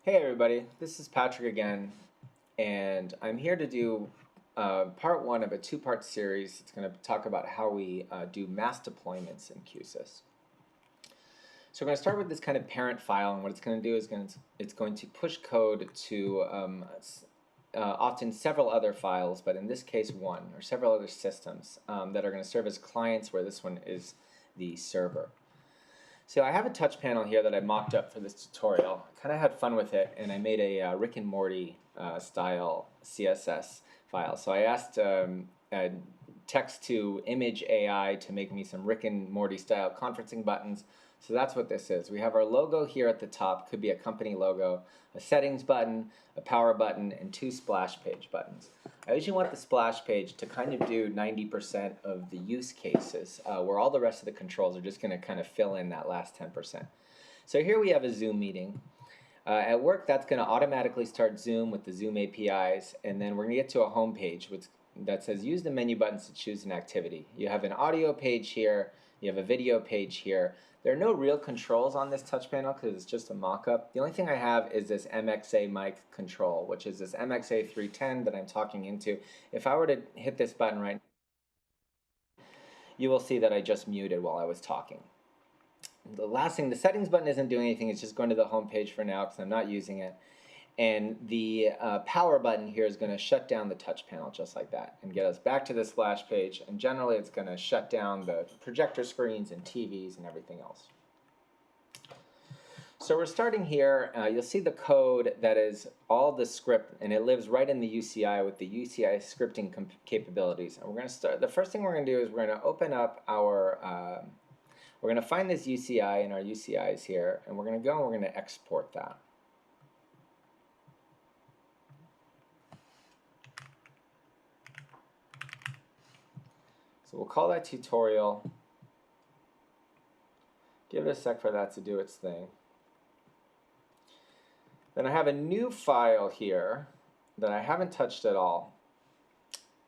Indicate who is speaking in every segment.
Speaker 1: Hey everybody, this is Patrick again, and I'm here to do part one of a two-part series. It's going to talk about how we do mass deployments in Q-Sys. So we're going to start with this kind of parent file, and what it's going to do is it's going to push code to often several other files, but in this case one, or several other systems that are going to serve as clients, where this one is the server. So I have a touch panel here that I mocked up for this tutorial. I kind of had fun with it, and I made a Rick and Morty style CSS file. So I asked text to image AI to make me some Rick and Morty style conferencing buttons. So that's what this is. We have our logo here at the top, could be a company logo, a settings button, a power button, and two splash page buttons. I usually want the splash page to kind of do 90% of the use cases, where all the rest of the controls are just going to kind of fill in that last 10%. So here we have a Zoom meeting. At work, that's going to automatically start Zoom with the Zoom APIs, and then we're going to get to a home page that says use the menu buttons to choose an activity. You have an audio page here, you have a video page here. There are no real controls on this touch panel because it's just a mock-up. The only thing I have is this MXA mic control, which is this MXA 310 that I'm talking into. If I were to hit this button right now, you will see that I just muted while I was talking. The last thing, the settings button isn't doing anything. It's just going to the home page for now because I'm not using it. And the power button here is going to shut down the touch panel just like that and get us back to the splash page. And generally, it's going to shut down the projector screens and TVs and everything else. So we're starting here. You'll see the code that is all the script, and it lives right in the UCI with the UCI scripting capabilities. And we're going to start. The first thing we're going to do is we're going to open up our. We're going to find this UCI in our UCIs here, and we're going to go and we're going to export that. So we'll call that tutorial. Give it a sec for that to do its thing. Then I have a new file here that I haven't touched at all.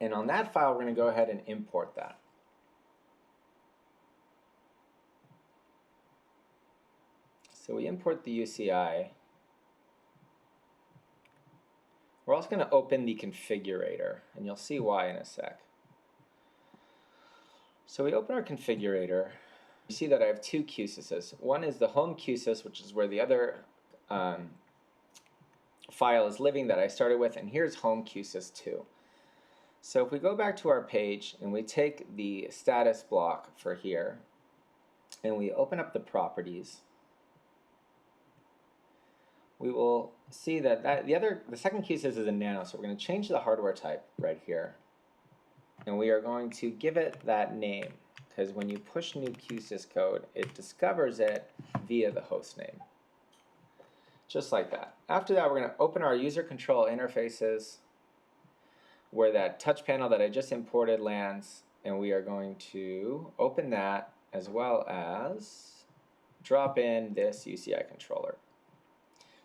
Speaker 1: And on that file, we're going to go ahead and import that. So we import the UCI. We're also going to open the configurator, and you'll see why in a sec. So we open our configurator. You see that I have two Q-Syses. One is the home Q-Sys, which is where the other file is living that I started with, and here's home Q-Sys 2. So if we go back to our page and we take the status block for here and we open up the properties, we will see that, the second Q-Sys is a nano, so we're going to change the hardware type right here. And we are going to give it that name, because when you push new Q-Sys code, it discovers it via the host name. Just like that. After that, we're going to open our user control interfaces where that touch panel that I just imported lands, and we are going to open that as well as drop in this UCI controller.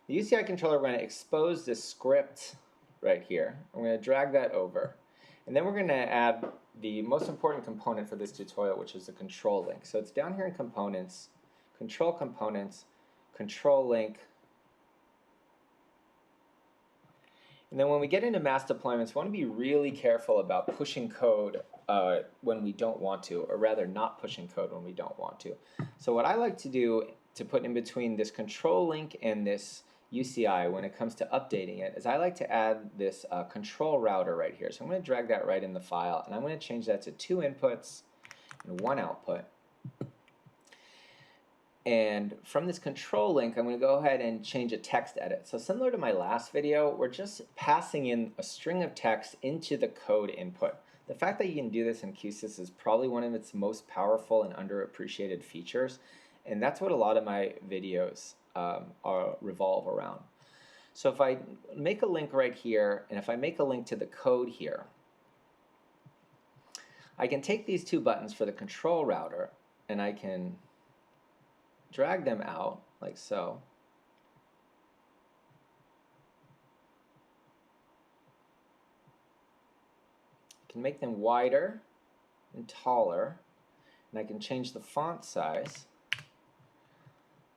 Speaker 1: The UCI controller, we're going to expose this script right here. I'm going to drag that over. And then we're going to add the most important component for this tutorial, which is the control link. So it's down here in components, control link. And then when we get into mass deployments, we want to be really careful about pushing code when we don't want to, or rather not pushing code when we don't want to. So what I like to do to put in between this control link and this UCI when it comes to updating it is I like to add this control router right here. So I'm going to drag that right in the file, and I'm going to change that to 2 inputs and 1 output. And from this control link, I'm going to go ahead and change a text edit. So similar to my last video, we're just passing in a string of text into the code input. The fact that you can do this in Q-Sys is probably one of its most powerful and underappreciated features. And that's what a lot of my videos revolve around. So if I make a link right here, and if I make a link to the code here, I can take these 2 buttons for the control router, and I can drag them out like so. I can make them wider and taller, and I can change the font size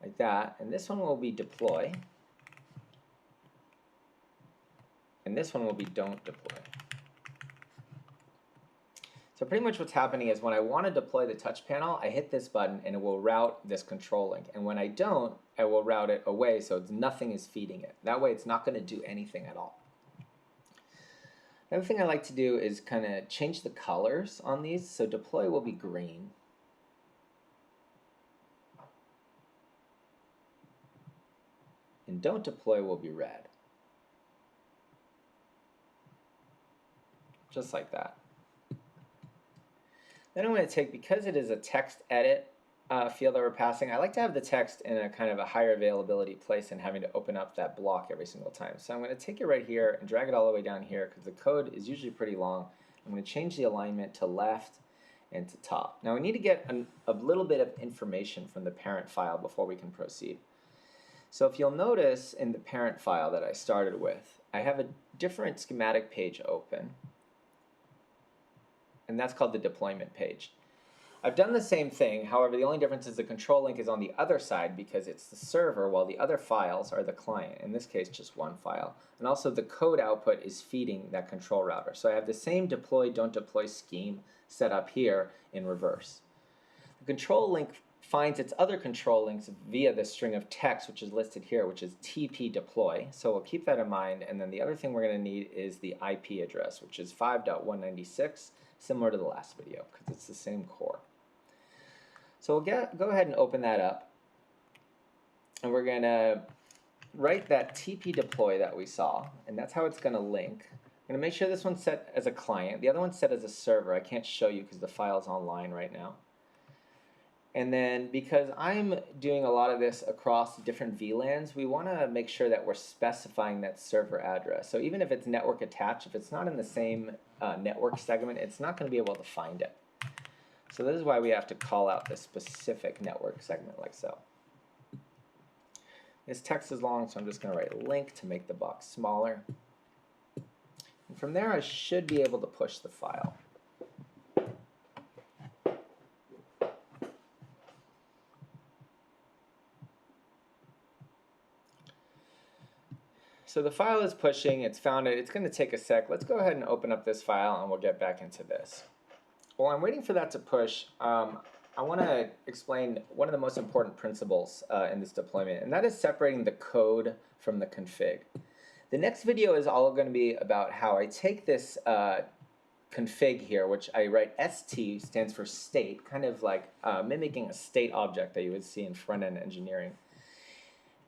Speaker 1: like that, and this one will be deploy. and this one will be don't deploy. So pretty much what's happening is when I want to deploy the touch panel, I hit this button and it will route this control link. And when I don't, I will route it away so nothing is feeding it. That way it's not going to do anything at all. The other thing I like to do is kind of change the colors on these. So deploy will be green. And don't deploy will be red. Just like that. Then I'm going to take, because it is a text edit field that we're passing, I like to have the text in a kind of a higher availability place and having to open up that block every single time. So I'm going to take it right here and drag it all the way down here because the code is usually pretty long. I'm going to change the alignment to left and to top. Now we need to get a little bit of information from the parent file before we can proceed. So if you'll notice in the parent file that I started with, I have a different schematic page open, and that's called the deployment page. I've done the same thing, however the only difference is the control link is on the other side because it's the server while the other files are the client, in this case just one file. And also the code output is feeding that control router. So I have the same deploy, don't deploy scheme set up here in reverse. The control link finds its other control links via the string of text which is listed here, which is TP deploy. So we'll keep that in mind, and then the other thing we're going to need is the IP address, which is 5.196, similar to the last video because it's the same core. So we'll go ahead and open that up, and we're going to write that TP deploy that we saw, and that's how it's going to link. I'm going to make sure this one's set as a client, the other one's set as a server. I can't show you because the file's online right now. And then because I'm doing a lot of this across different VLANs, we want to make sure that we're specifying that server address. So even if it's network attached, if it's not in the same network segment, it's not going to be able to find it. So this is why we have to call out the specific network segment like so. This text is long, so I'm just going to write link to make the box smaller. And from there, I should be able to push the file. So the file is pushing, it's found it, it's going to take a sec. Let's go ahead and open up this file and we'll get back into this. While I'm waiting for that to push, I want to explain one of the most important principles in this deployment, and that is separating the code from the config. The next video is all going to be about how I take this config here, which I write ST, stands for state, kind of like mimicking a state object that you would see in front-end engineering.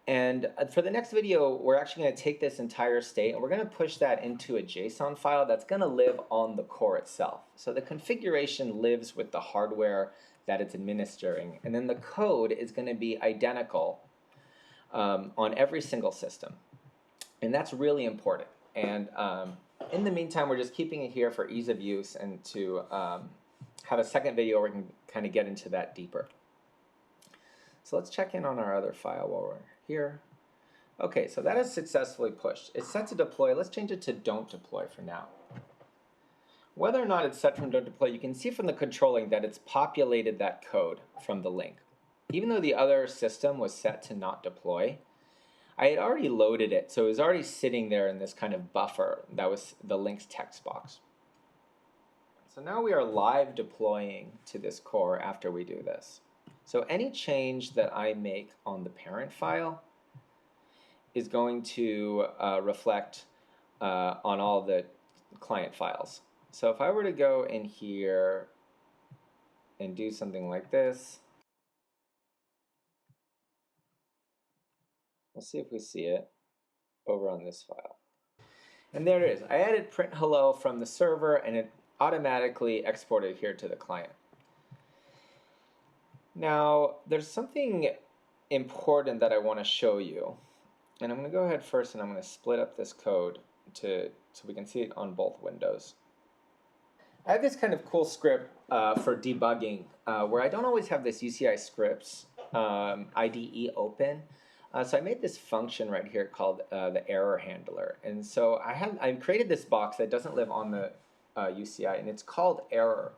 Speaker 1: And for the next video, we're actually going to take this entire state and we're going to push that into a JSON file that's going to live on the core itself. So the configuration lives with the hardware that it's administering, and then the code is going to be identical on every single system. And that's really important. And in the meantime, we're just keeping it here for ease of use and to have a second video where we can kind of get into that deeper. So let's check in on our other file while we're here. Okay, so that is successfully pushed. It's set to deploy. Let's change it to don't deploy for now. Whether or not it's set from don't deploy, you can see from the controlling that it's populated that code from the link. Even though the other system was set to not deploy, I had already loaded it, so it was already sitting there in this kind of buffer that was the link's text box. So now we are live deploying to this core after we do this. So any change that I make on the parent file is going to reflect on all the client files. So if I were to go in here and do something like this, we'll see if we see it over on this file. And there it is. I added print hello from the server and it automatically exported here to the client. Now, there's something important that I want to show you. And I'm going to go ahead first and I'm going to split up this code so we can see it on both windows. I have this kind of cool script for debugging where I don't always have this UCI scripts IDE open. So I made this function right here called the error handler. And so I created this box that doesn't live on the UCI, and it's called error.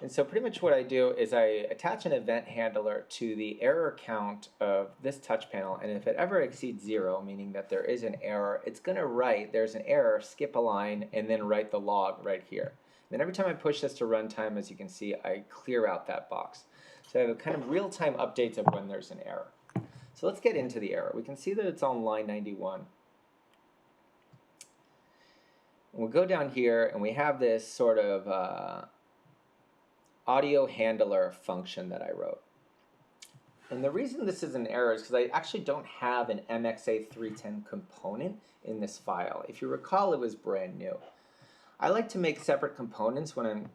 Speaker 1: And so pretty much what I do is I attach an event handler to the error count of this touch panel, and if it ever exceeds 0, meaning that there is an error, it's going to write, there's an error, skip a line, and then write the log right here. Then every time I push this to runtime, as you can see, I clear out that box. So I have a kind of real-time updates of when there's an error. So let's get into the error. We can see that it's on line 91. And we'll go down here, and we have this sort of audio handler function that I wrote. And the reason this is an error is because I actually don't have an MXA310 component in this file. If you recall, it was brand new. I like to make separate components when I'm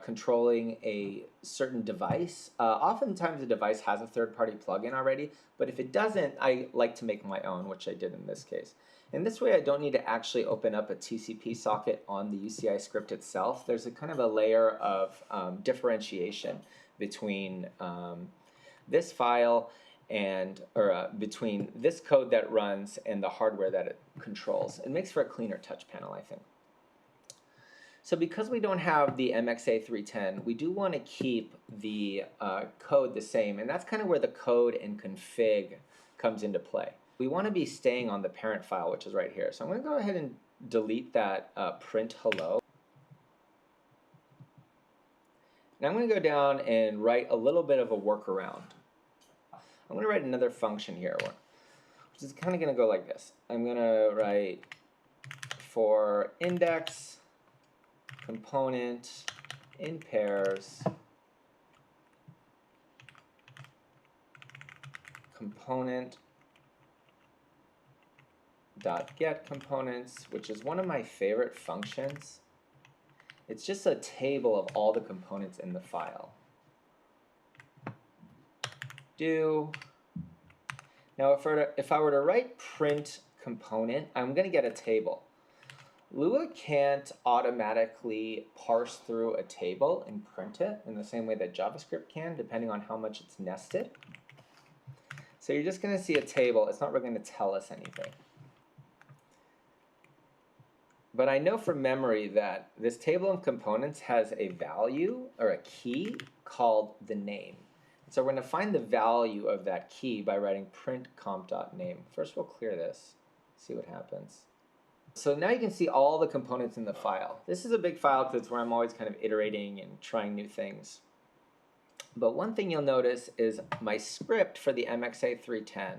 Speaker 1: controlling a certain device. Oftentimes a device has a third-party plugin already, but if it doesn't, I like to make my own, which I did in this case. And this way I don't need to actually open up a TCP socket on the UCI script itself. There's a kind of a layer of differentiation between this file and, between this code that runs and the hardware that it controls. It makes for a cleaner touch panel, I think. So because we don't have the MXA310, we do want to keep the code the same, and that's kind of where the code and config comes into play. We want to be staying on the parent file, which is right here. So I'm going to go ahead and delete that print hello. Now I'm going to go down and write a little bit of a workaround. I'm going to write another function here, which is kind of going to go like this. I'm going to write for index component in pairs component dot get components, which is one of my favorite functions. It's just a table of all the components in the file. Now if I were to write print component, I'm going to get a table. Lua can't automatically parse through a table and print it in the same way that JavaScript can, depending on how much it's nested. So you're just going to see a table. It's not really going to tell us anything. But I know from memory that this table of components has a value or a key called the name. So we're going to find the value of that key by writing print comp.name. First we'll clear this, see what happens. So now you can see all the components in the file. This is a big file because it's where I'm always kind of iterating and trying new things. But one thing you'll notice is my script for the MXA310,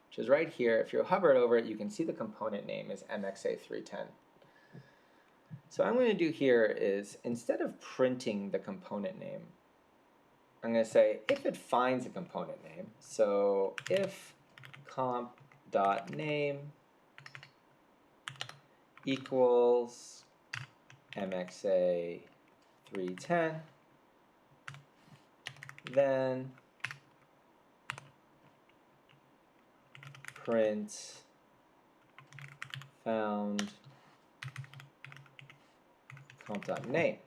Speaker 1: which is right here. If you hover over it, you can see the component name is MXA310. So what I'm going to do here is, instead of printing the component name, I'm going to say if it finds a component name, so if comp.name equals MXA310, then print found comp.name.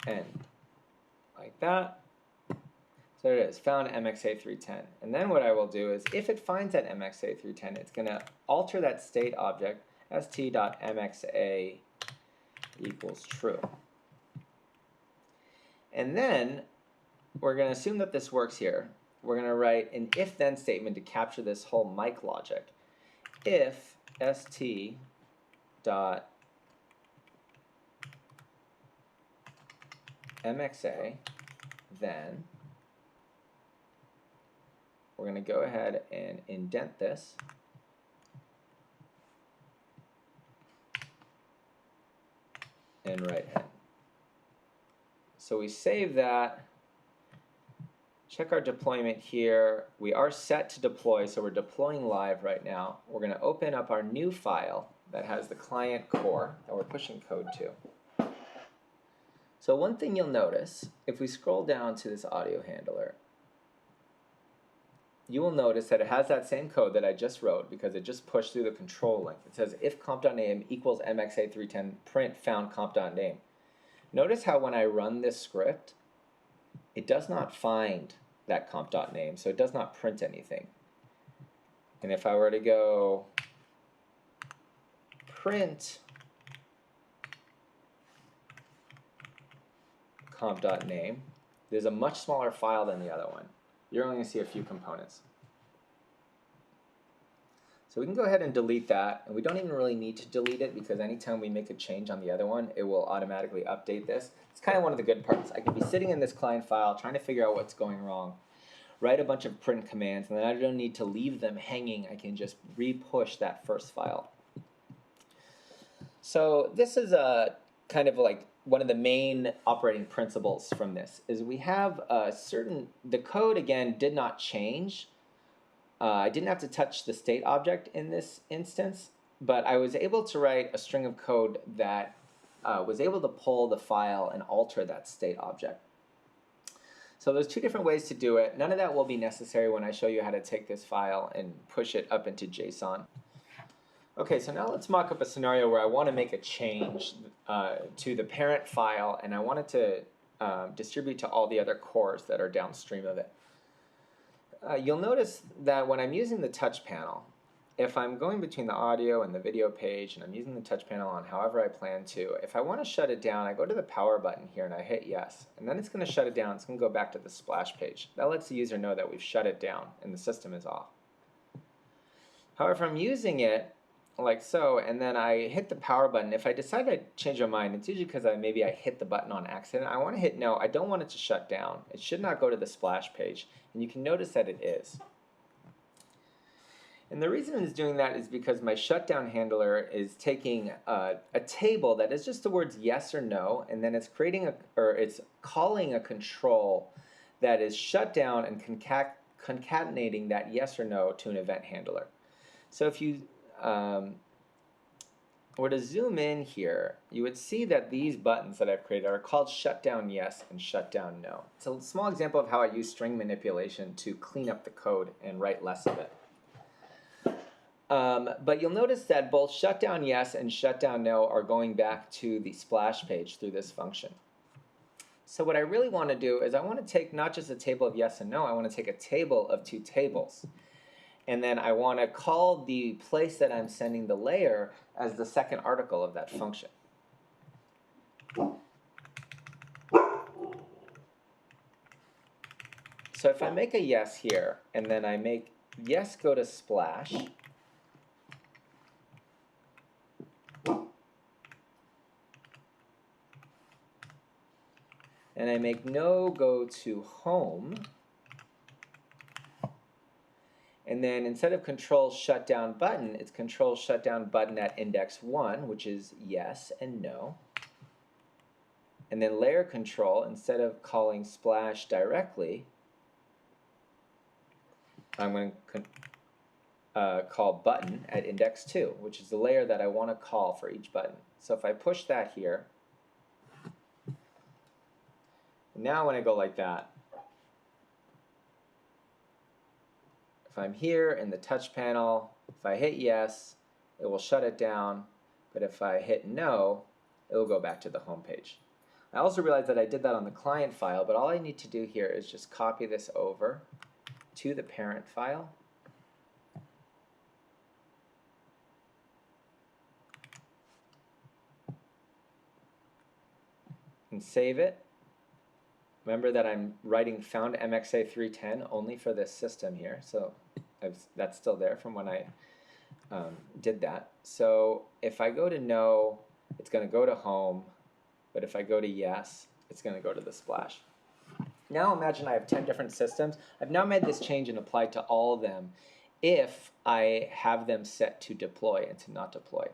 Speaker 1: And like that. So there it is, found MXA310. And then what I will do is, if it finds that MXA310, it's going to alter that state object st.mxa equals true. And then we're going to assume that this works here. We're going to write an if-then statement to capture this whole mic logic. If st.mxa, then we're going to go ahead and indent this. And write hen. So we save that. Check our deployment here. We are set to deploy, so we're deploying live right now. We're going to open up our new file that has the client core that we're pushing code to. So one thing you'll notice, if we scroll down to this audio handler, you will notice that it has that same code that I just wrote because it just pushed through the control link. It says if comp.name equals MXA310 print found comp.name. Notice how when I run this script, it does not find that comp.name, so it does not print anything. And if I were to go print comp.name. There's a much smaller file than the other one. You're only going to see a few components. So we can go ahead and delete that, and we don't even really need to delete it because anytime we make a change on the other one, it will automatically update this. It's kind of one of the good parts. I can be sitting in this client file trying to figure out what's going wrong, write a bunch of print commands, and then I don't need to leave them hanging. I can just re-push that first file. So this is a kind of like one of the main operating principles from this is we have a the code again did not change. I didn't have to touch the state object in this instance, but I was able to write a string of code that was able to pull the file and alter that state object. So there's two different ways to do it. None of that will be necessary when I show you how to take this file and push it up into JSON. Okay, so now let's mock up a scenario where I want to make a change to the parent file, and I want it to distribute to all the other cores that are downstream of it. You'll notice that when I'm using the touch panel, if I'm going between the audio and the video page and I'm using the touch panel on however I plan to, if I want to shut it down, I go to the power button here and I hit yes. And then it's going to shut it down. It's going to go back to the splash page. That lets the user know that we've shut it down and the system is off. However, if I'm using it like so, and then I hit the power button, if I decide to change my mind, it's usually because maybe I hit the button on accident. I want to hit no. I don't want it to shut down. It should not go to the splash page. And you can notice that it is. And the reason it's doing that is because my shutdown handler is taking a table that is just the words yes or no, and then it's creating it's calling a control that is shut down and concatenating that yes or no to an event handler. So if you were to zoom in here, you would see that these buttons that I've created are called shutdown yes and shutdown no. It's a small example of how I use string manipulation to clean up the code and write less of it. But you'll notice that both shutdown yes and shutdown no are going back to the splash page through this function. So what I really want to do is I want to take not just a table of yes and no, I want to take a table of two tables. And then I want to call the place that I'm sending the layer as the second article of that function. So if I make a yes here, and then I make yes go to splash, and I make no go to home, and then instead of control shutdown button, it's control shutdown button at index 1, which is yes and no. And then layer control, instead of calling splash directly, I'm going to call button at index 2, which is the layer that I want to call for each button. So if I push that here, now when I go like that, if I'm here in the touch panel, if I hit yes, it will shut it down, but if I hit no, it will go back to the home page. I also realized that I did that on the client file, but all I need to do here is just copy this over to the parent file. And save it. Remember that I'm writing found MXA 310 only for this system here, so that's still there from when I did that. So if I go to no, it's going to go to home, but if I go to yes, it's going to go to the splash. Now imagine I have 10 different systems. I've now made this change and applied to all of them if I have them set to deploy and to not deploy.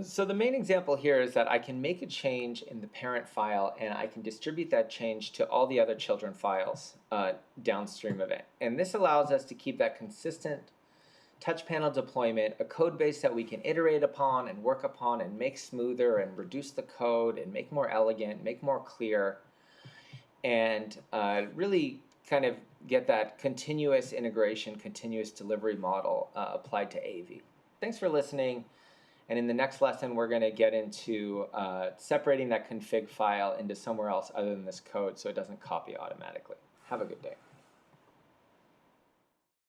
Speaker 1: So the main example here is that I can make a change in the parent file and I can distribute that change to all the other children files downstream of it. And this allows us to keep that consistent touch panel deployment, a code base that we can iterate upon and work upon and make smoother and reduce the code and make more elegant, make more clear, and really kind of get that continuous integration, continuous delivery model applied to AV. Thanks for listening. And in the next lesson, we're going to get into separating that config file into somewhere else other than this code so it doesn't copy automatically. Have a good day.